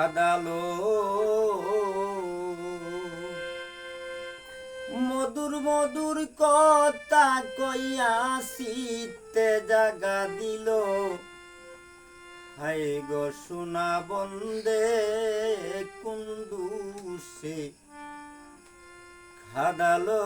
খাদালো মধুর মধুর কথা কইয়া শীতে জাগা দিল হাই গো সোনা বন্দে কুন্দুসে খাদালো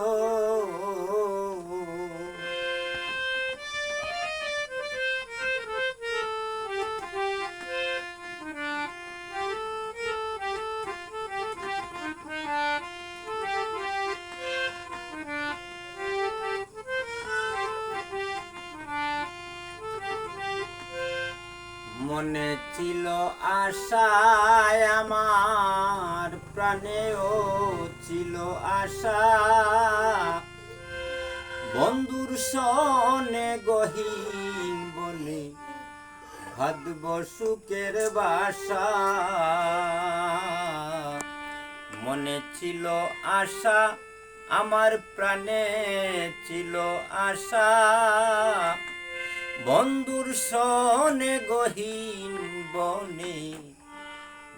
মনে ছিল আশায় আমার প্রাণেও ছিল আশা বন্ধুর সনে গহীন বলে ভাদব সুখের বাসা মনে ছিল আশা আমার প্রাণে ছিল আশা বন্ধুর সনে গহীন বনে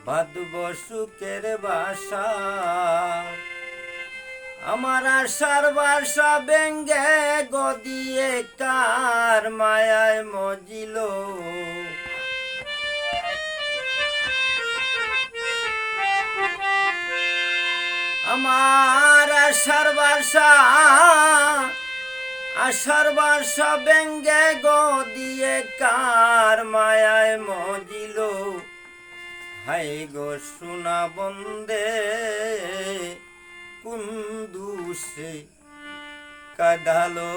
বাঁধব সুখের বাসা আমার আশার বাসা ব্যঙ্গে গদিয়ে কার মায়ায় মজিল আমার আশার বাসা ব্যঙ্গে গদিয়ে কার মায়ায় মজিল হাই গো সোনা বন্দে কুন্দুসে কাঁদালো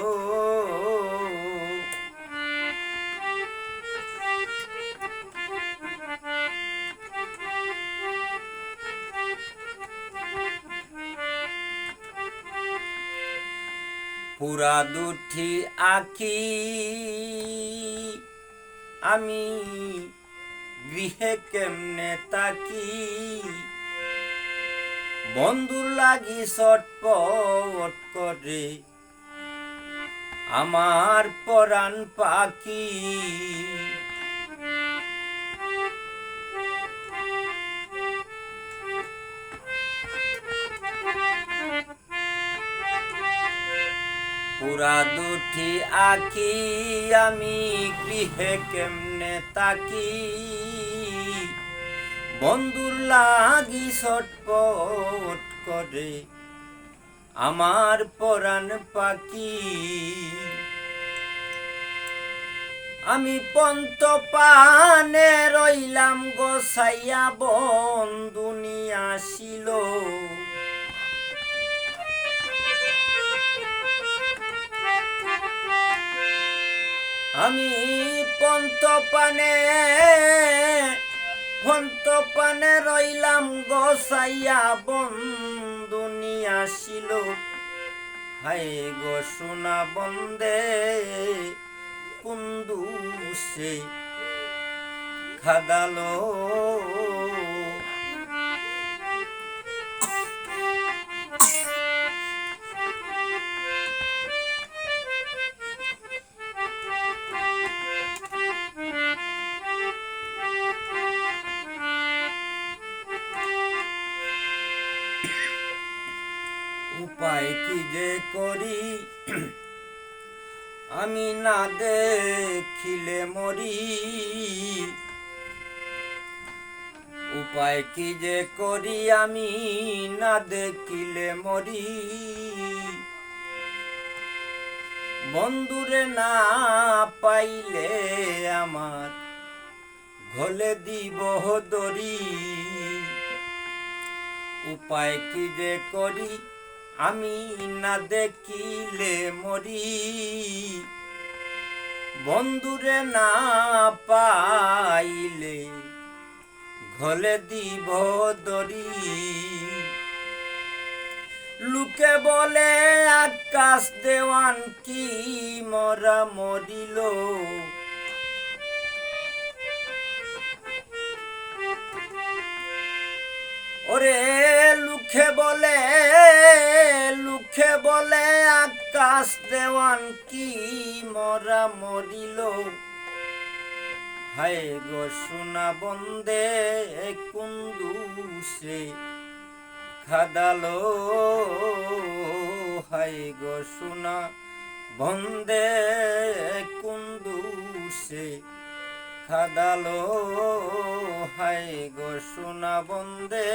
পুরা দুটি আঁখি আমি গৃহে কেমনে তাকি বন্ধুর লাগি ছটপট করে আমার পরাণ পাখি পুরা দুটি আঁখি আমি গৃহে কেমনে তাকি বন্ধুর লাগি ছটপট করে আমার পরাণ পাখি আমি পন্ত পানে রইলাম গোসাইয়া বন্ধু নিয়ে আসিল আমি পন্ত পানে রইলাম গোসাইয়া বন্ধু নিয়ে আসিল হাই গো সোনা বন্দে কুন্দুসে খাদালো উপায় কি যে করি আমি না দেখিলে মরি উপায় কি যে করি আমি না দেখিলে মরি বন্ধুরে না পাইলে আমার ঘলে দিব দড়ি উপায় কি যে করি আমি না দেখিলে মরি বন্ধুরে না পাইলে ঘলে দিব দড়ি লোকে বলে আকাশ দেওয়ান কি মরা মরিল ওরে লুখে বলে আকাশ দেওয়ান কি মরা মরিল হায় গো সোনা বন্দে কুন্দুসে খাদালো, হায় গো সোনা বন্দে কুন্দুসে খাদালো, হায় গো সোনা বন্দে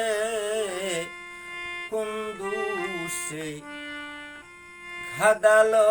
কুন্দুসে খাদালো।